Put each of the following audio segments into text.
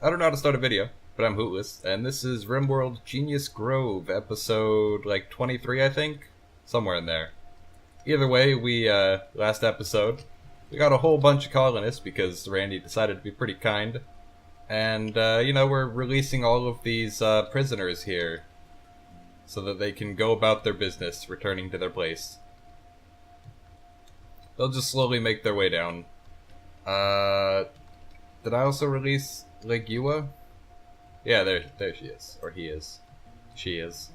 I don't know how to start a video, but I'm Hootless, and this is RimWorld Genius Grove, episode, 23, I think? Somewhere in there. Either way, last episode, we got a whole bunch of colonists because Randy decided to be pretty kind. And, we're releasing all of these, prisoners here, so that they can go about their business, returning to their place. They'll just slowly make their way down. Did I also release Legua? Yeah, there she is. Or he is. She is.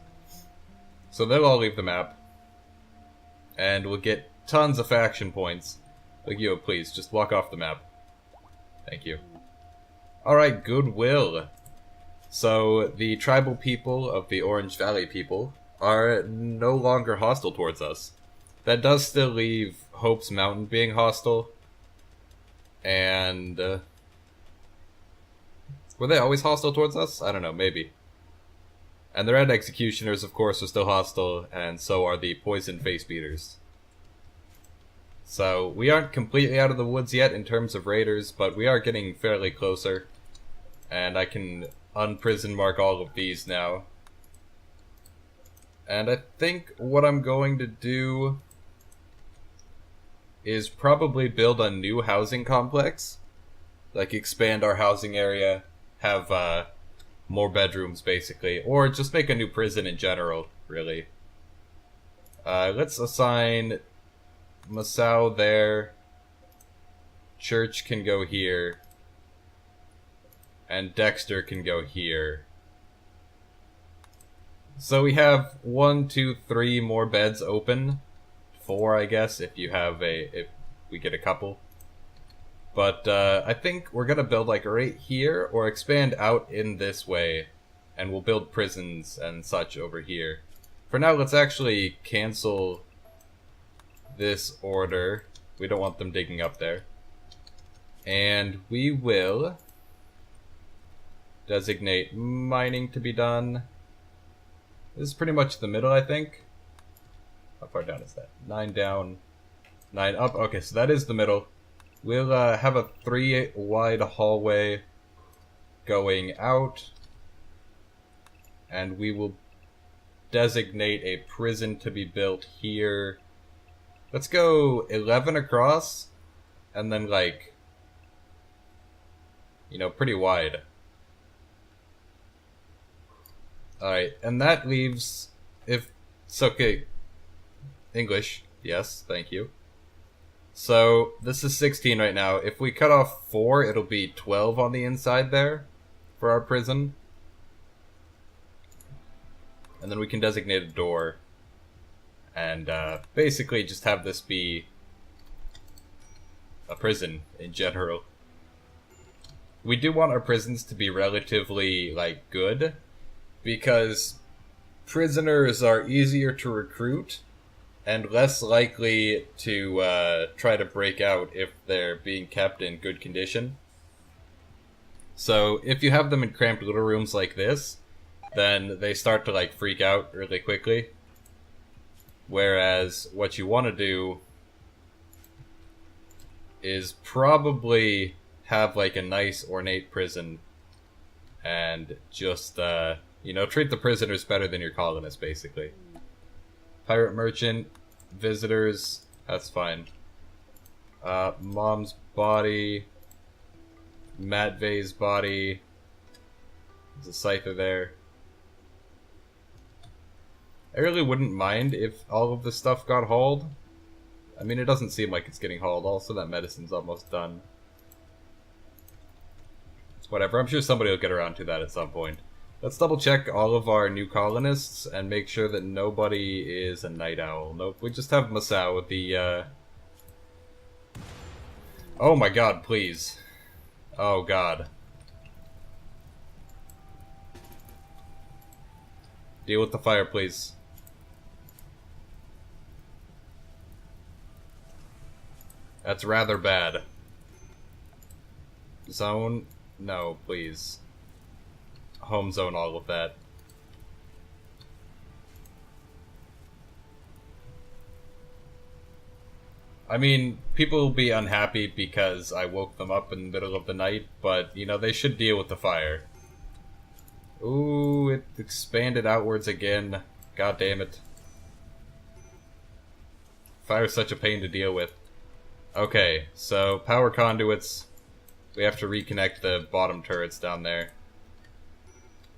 So they'll all leave the map. And we'll get tons of faction points. Legua, please, just walk off the map. Thank you. Alright, goodwill. So, the tribal people of the Orange Valley people are no longer hostile towards us. That does still leave Hope's Mountain being hostile. And, were they always hostile towards us? I don't know, maybe. And the Red Executioners, of course, are still hostile, and so are the Poison Face Beaters. So, we aren't completely out of the woods yet in terms of raiders, but we are getting fairly closer. And I can unprison mark all of these now. And I think what I'm going to do is probably build a new housing complex. Like, expand our housing area, have, more bedrooms, basically. Or just make a new prison in general, really. Let's assign Masao there. Church can go here. And Dexter can go here. So we have 1, 2, 3 more beds open. 4, I guess, if we get a couple. But, I think we're gonna build, right here, or expand out in this way. And we'll build prisons and such over here. For now, let's actually cancel this order. We don't want them digging up there. And we will designate mining to be done. This is pretty much the middle, I think. How far down is that? 9 down, 9 up. Okay, so that is the middle. We'll have a 3-wide hallway going out. And we will designate a prison to be built here. Let's go 11 across. And then, pretty wide. Alright, and that leaves, if it's okay, English, yes, thank you. So, this is 16 right now. If we cut off 4, it'll be 12 on the inside there for our prison. And then we can designate a door. And basically just have this be a prison in general. We do want our prisons to be relatively, good. Because prisoners are easier to recruit and less likely to try to break out if they're being kept in good condition. So if you have them in cramped little rooms like this, then they start to freak out really quickly. Whereas what you want to do is probably have a nice ornate prison and just treat the prisoners better than your colonists, basically. Pirate merchant, visitors, that's fine. Mom's body, Matvey's body. There's a scyther there. I really wouldn't mind if all of this stuff got hauled. I mean, it doesn't seem like it's getting hauled. Also, that medicine's almost done. It's whatever. I'm sure somebody will get around to that at some point. Let's double check all of our new colonists and make sure that nobody is a night owl. Nope, we just have Masao with the, Oh my god, please. Oh god. Deal with the fire, please. That's rather bad. Zone? No, please. Home zone all of that. I mean, people will be unhappy because I woke them up in the middle of the night, but, you know, they should deal with the fire. Ooh, it expanded outwards again. God damn it. Fire's such a pain to deal with. Okay, so power conduits. We have to reconnect the bottom turrets down there.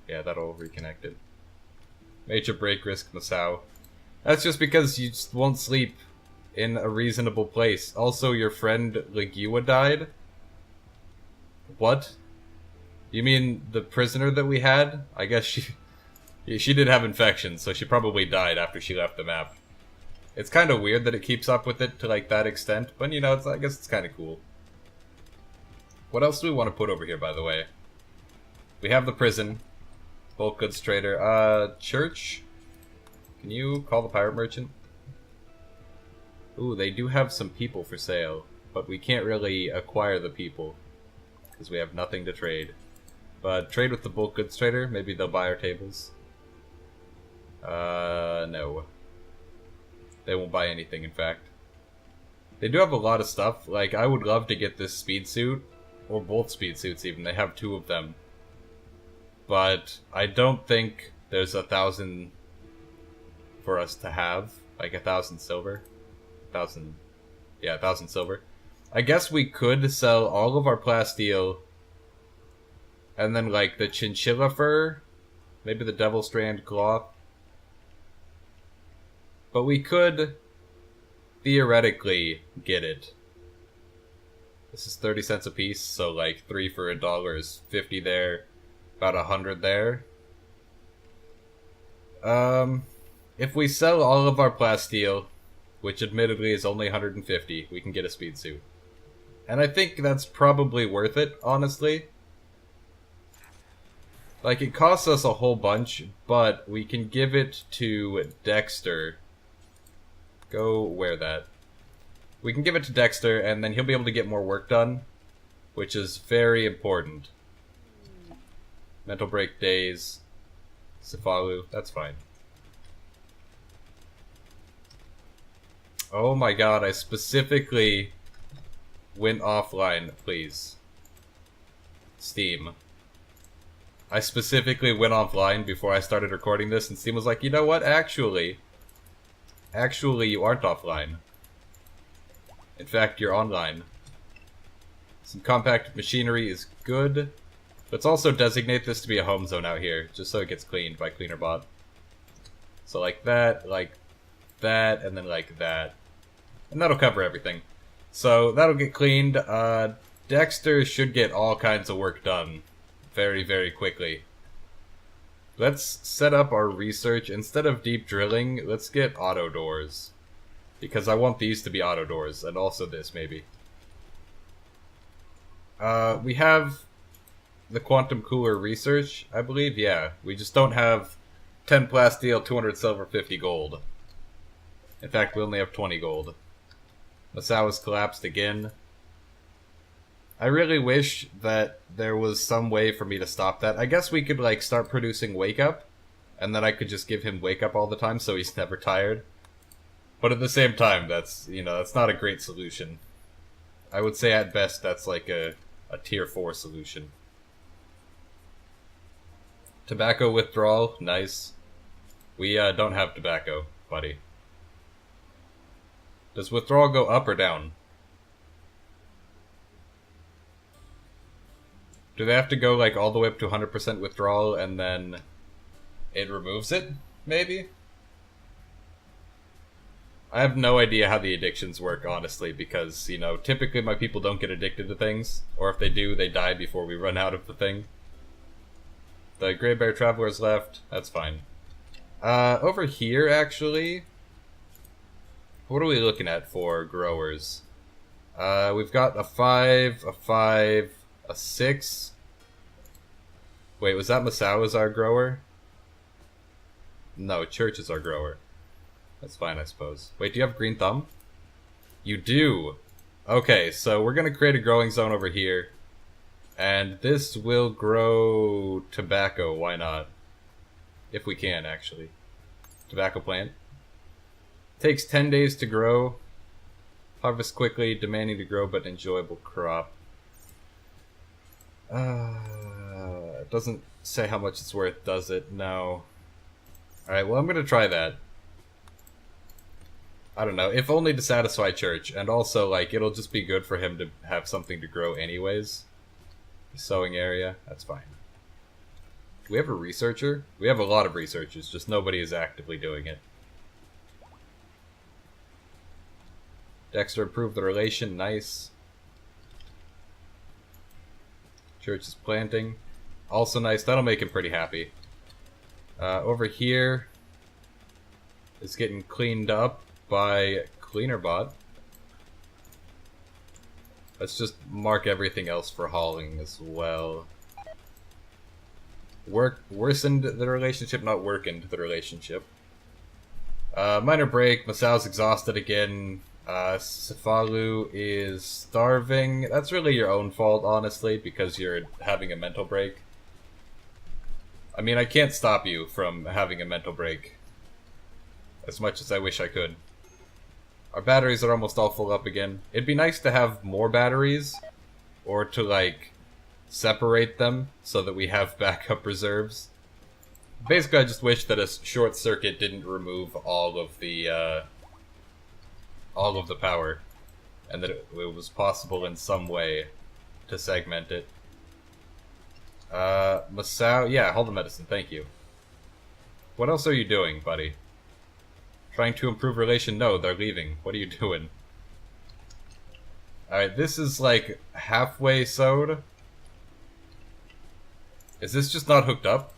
Yeah, that'll reconnect it. Major break risk, Masao. That's just because you just won't sleep in a reasonable place. Also, your friend Legiwa died? What? You mean the prisoner that we had? I guess she did have infections, so she probably died after she left the map. It's kind of weird that it keeps up with it to like that extent, but you know, I guess it's kind of cool. What else do we want to put over here, by the way? We have the prison. Bulk goods trader. Church? Can you call the pirate merchant? Ooh, they do have some people for sale, but we can't really acquire the people because we have nothing to trade. But trade with the bulk goods trader. Maybe they'll buy our tables. No. They won't buy anything, in fact. They do have a lot of stuff. Like, I would love to get this speed suit, or both speed suits even. They have 2 of them. But I don't think there's 1,000 for us to have. Like 1,000 silver. 1,000... Yeah, 1,000 silver. I guess we could sell all of our plasteel. And then, like, the chinchilla fur. Maybe the devil strand cloth. But we could theoretically get it. This is 30 cents a piece, so like 3 for $1 is 50 there, about 100 there. If we sell all of our plasteel, which admittedly is only 150, we can get a speed suit. And I think that's probably worth it, honestly. Like, it costs us a whole bunch, but we can give it to Dexter. Go wear that. We can give it to Dexter, and then he'll be able to get more work done, which is very important. Mental break days. Cefalu, that's fine. Oh my god, I specifically went offline, please. Steam. I specifically went offline before I started recording this, and Steam was like, you know what, actually, you aren't offline. In fact, you're online. Some compact machinery is good. Let's also designate this to be a home zone out here, just so it gets cleaned by CleanerBot. So like that, and then like that. And that'll cover everything. So that'll get cleaned. Dexter should get all kinds of work done very, very quickly. Let's set up our research. Instead of deep drilling, let's get auto doors. Because I want these to be auto doors, and also this, maybe. We have the quantum cooler research, I believe. Yeah, we just don't have 10 plasteel, 200 silver, 50 gold. In fact, we only have 20 gold. Masao has collapsed again. I really wish that there was some way for me to stop that. I guess we could, like, start producing Wake Up, and then I could just give him Wake Up all the time so he's never tired. But at the same time, that's, you know, that's not a great solution. I would say at best that's like a tier 4 solution. Tobacco withdrawal, nice. We don't have tobacco, buddy. Does withdrawal go up or down? Do they have to go like all the way up to 100% withdrawal and then it removes it, maybe? I have no idea how the addictions work, honestly, because, you know, typically my people don't get addicted to things, or if they do, they die before we run out of the thing. The Grey Bear Traveler's left, that's fine. Over here, actually, what are we looking at for growers? We've got a 5, a 5, a 6. Wait, was that Masao as our grower? No, Church is our grower. That's fine, I suppose. Wait, do you have green thumb? You do! Okay, so we're gonna create a growing zone over here. And this will grow tobacco, why not? If we can, actually. Tobacco plant. Takes 10 days to grow. Harvest quickly, demanding to grow but enjoyable crop. It doesn't say how much it's worth, does it? No. Alright, well I'm gonna try that. I don't know, if only to satisfy Church, and also, like, it'll just be good for him to have something to grow anyways. Sowing area, that's fine. Do we have a researcher? We have a lot of researchers, just nobody is actively doing it. Dexter improved the relation, nice. Church is planting. Also nice, that'll make him pretty happy. Over here is getting cleaned up by CleanerBot. Let's just mark everything else for hauling as well. Worsened the relationship, not workened the relationship. Minor break, Masao's exhausted again. Cefalu is starving. That's really your own fault, honestly, because you're having a mental break. I mean, I can't stop you from having a mental break. As much as I wish I could. Our batteries are almost all full up again. It'd be nice to have more batteries, or to, like, separate them so that we have backup reserves. Basically, I just wish that a short circuit didn't remove all of the power, and that it was possible in some way to segment it. Masao, yeah, hold the medicine, thank you. What else are you doing, buddy? Trying to improve relation? No, they're leaving. What are you doing? Alright, this is like halfway sewed. Is this just not hooked up?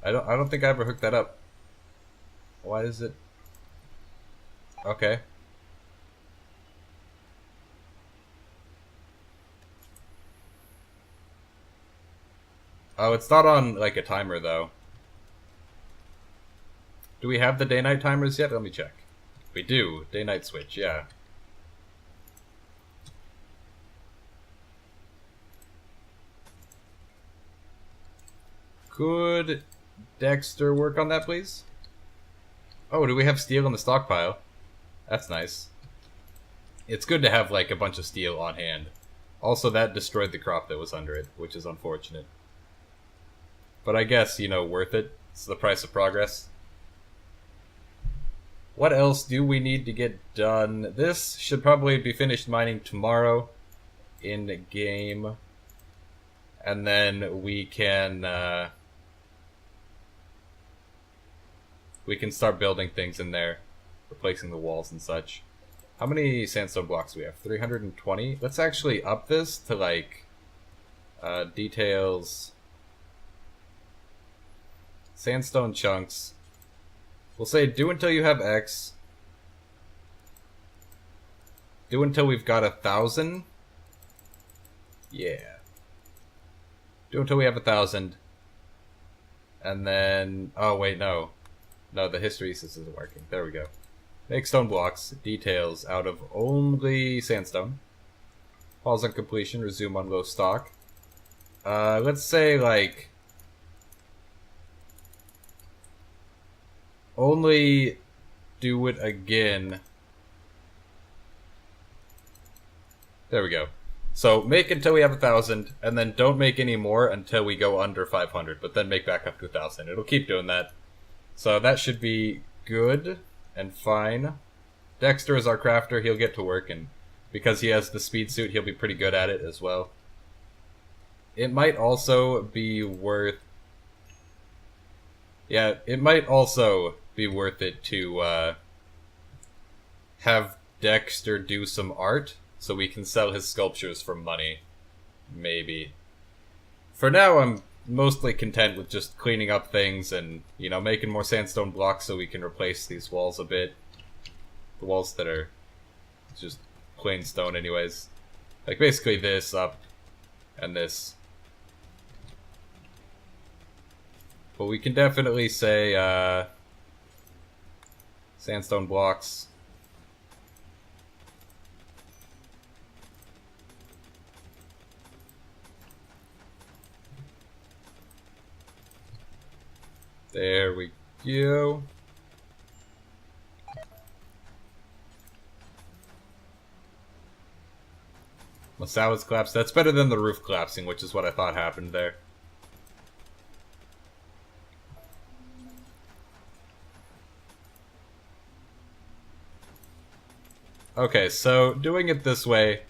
I don't think I ever hooked that up. Why is it? Okay. Oh, it's not on like a timer though. Do we have the day-night timers yet? Let me check. We do. Day-night switch, yeah. Could Dexter work on that, please? Oh, do we have steel in the stockpile? That's nice. It's good to have, like, a bunch of steel on hand. Also, that destroyed the crop that was under it, which is unfortunate. But I guess, you know, worth it. It's the price of progress. What else do we need to get done? This should probably be finished mining tomorrow in game. And then we can start building things in there, replacing the walls and such. How many sandstone blocks do we have? 320? Let's actually up this to like details, sandstone chunks. We'll say do until you have X. Do until we've got 1,000. Yeah. Do until we have 1,000. And then... oh, wait, no. No, the hysteresis isn't working. There we go. Make stone blocks. Details out of only sandstone. Pause on completion. Resume on low stock. Let's say, like... only do it again. There we go. So make until we have 1,000, and then don't make any more until we go under 500, but then make back up to 1,000. It'll keep doing that. So that should be good and fine. Dexter is our crafter. He'll get to work, and because he has the speed suit, he'll be pretty good at it as well. It might also be worth... yeah, it might also be worth it to have Dexter do some art so we can sell his sculptures for money. Maybe. For now, I'm mostly content with just cleaning up things and, you know, making more sandstone blocks so we can replace these walls a bit. The walls that are just plain stone anyways. Like, basically this up and this. But we can definitely say, sandstone blocks. There we go. Masao is collapsed. That's better than the roof collapsing, which is what I thought happened there. Okay, so doing it this way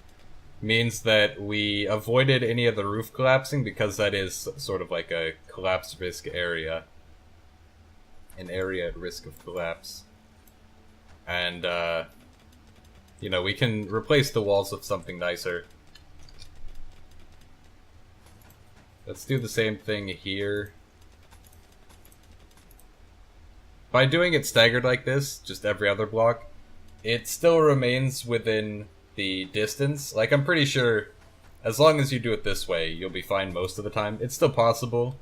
means that we avoided any of the roof collapsing because that is sort of like a collapse risk area. An area at risk of collapse. And, you know, we can replace the walls with something nicer. Let's do the same thing here. By doing it staggered like this, just every other block, it still remains within the distance. Like, I'm pretty sure, as long as you do it this way, you'll be fine most of the time. It's still possible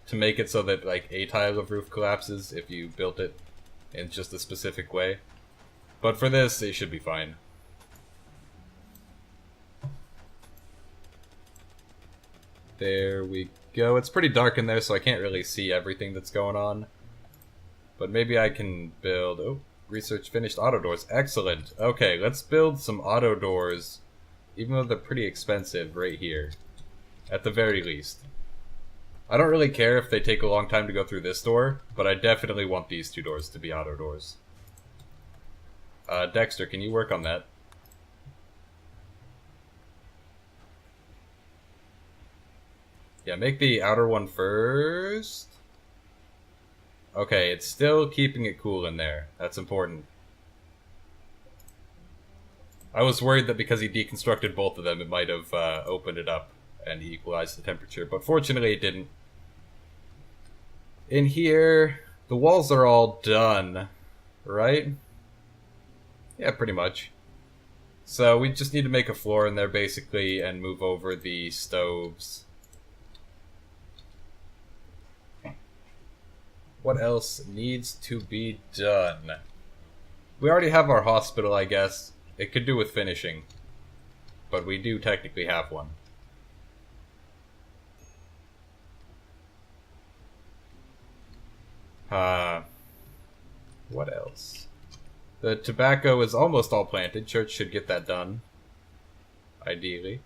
to make it so that, like, a tile of roof collapses if you built it in just a specific way. But for this, it should be fine. There we go. It's pretty dark in there, so I can't really see everything that's going on. But maybe I can build... Oh, research finished auto doors. Excellent. Okay, let's build some auto doors, even though they're pretty expensive, right here. At the very least. I don't really care if they take a long time to go through this door, but I definitely want these two doors to be auto doors. Dexter, can you work on that? Yeah, make the outer one first. Okay, it's still keeping it cool in there. That's important. I was worried that because he deconstructed both of them, it might have opened it up and equalized the temperature, but fortunately it didn't. In here, the walls are all done, right? Yeah, pretty much. So we just need to make a floor in there, basically, and move over the stoves. What else needs to be done? We already have our hospital, I guess. It could do with finishing. But we do technically have one. What else? The tobacco is almost all planted. Church should get that done. Ideally.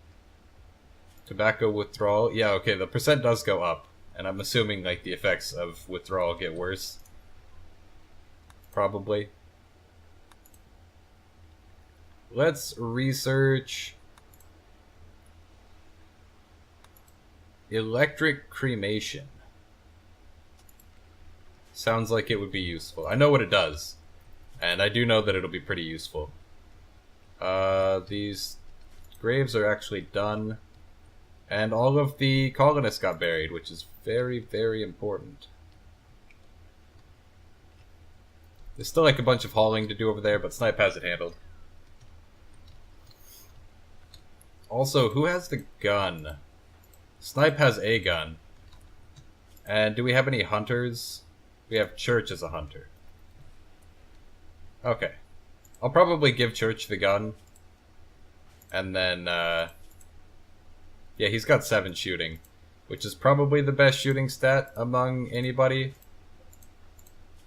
Tobacco withdrawal. Yeah, okay, the percent does go up. And I'm assuming, like, the effects of withdrawal get worse. Probably. Let's research... electric cremation. Sounds like it would be useful. I know what it does. And I do know that it'll be pretty useful. These graves are actually done. And all of the colonists got buried, which is very, very important. There's still like a bunch of hauling to do over there, but Snipe has it handled. Also, who has the gun? Snipe has a gun. And do we have any hunters? We have Church as a hunter. Okay. I'll probably give Church the gun. And then, yeah, he's got 7 shooting, which is probably the best shooting stat among anybody.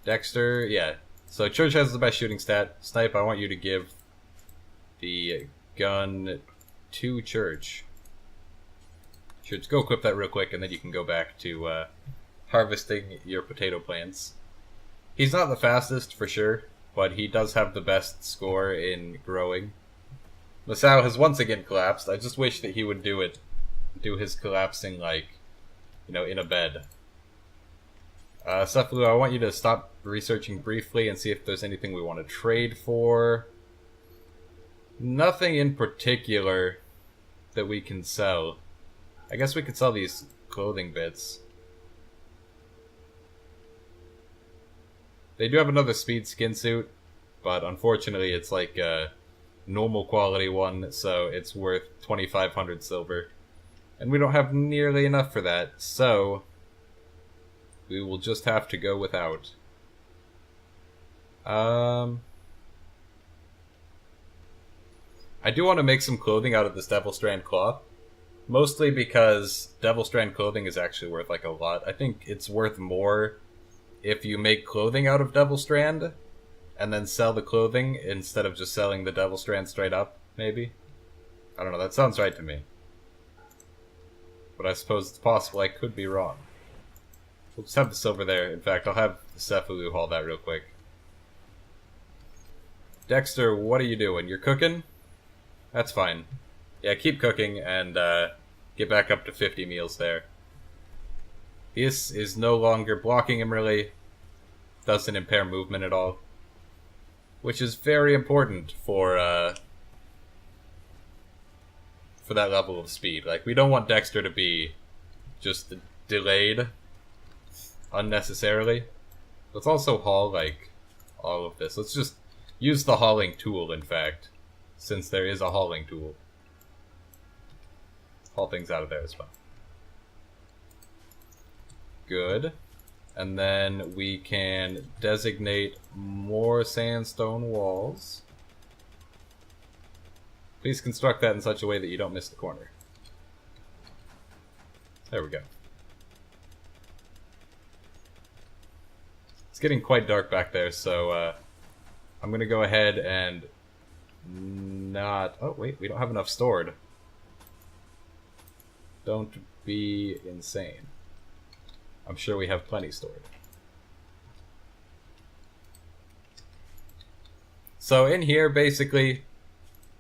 Dexter, yeah. So Church has the best shooting stat. Snipe, I want you to give the gun to Church. Church, go equip that real quick, and then you can go back to harvesting your potato plants. He's not the fastest, for sure, but he does have the best score in growing. Masao has once again collapsed. I just wish that he would do his collapsing, like, you know, in a bed. Cephalu, I want you to stop researching briefly and see if there's anything we want to trade for. Nothing in particular that we can sell. I guess we could sell these clothing bits. They do have another speed skin suit, but unfortunately it's like a normal quality one, so it's worth 2,500 silver. And we don't have nearly enough for that, so we will just have to go without. I do want to make some clothing out of this Devil Strand cloth. Mostly because Devil Strand clothing is actually worth like a lot. I think it's worth more if you make clothing out of Devil Strand and then sell the clothing instead of just selling the Devil Strand straight up, maybe. I don't know, that sounds right to me. But I suppose it's possible I could be wrong. We'll just have the silver there. In fact, I'll have the Cephalou haul that real quick. Dexter, what are you doing? You're cooking? That's fine. Yeah, keep cooking and get back up to 50 meals there. This is no longer blocking him, really. Doesn't impair movement at all. Which is very important for that level of speed. Like, we don't want Dexter to be just delayed unnecessarily. Let's also haul, like, all of this. Let's just use the hauling tool, in fact, since there is a hauling tool. Haul things out of there as well. Good. And then we can designate more sandstone walls. Please construct that in such a way that you don't miss the corner. There we go. It's getting quite dark back there, so I'm going to go ahead and not... Oh, wait, we don't have enough stored. Don't be insane. I'm sure we have plenty stored. So in here, basically,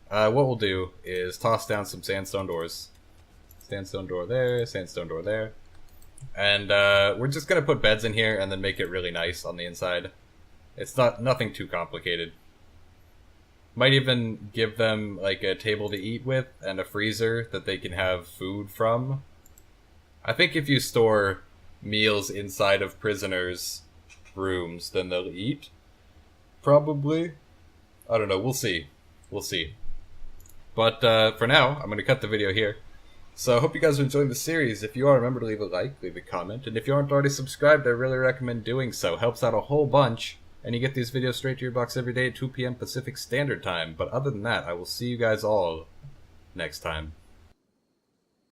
what we'll do is toss down some sandstone doors. Sandstone door there, sandstone door there. And we're just going to put beds in here and then make it really nice on the inside. It's nothing too complicated. Might even give them like a table to eat with and a freezer that they can have food from. I think if you store meals inside of prisoners' rooms, then they'll eat. Probably. I don't know, we'll see. We'll see. But for now, I'm going to cut the video here. So I hope you guys are enjoying the series. If you are, remember to leave a like, leave a comment, and if you aren't already subscribed, I really recommend doing so. Helps out a whole bunch, and you get these videos straight to your box every day at 2 p.m. Pacific Standard Time. But other than that, I will see you guys all next time.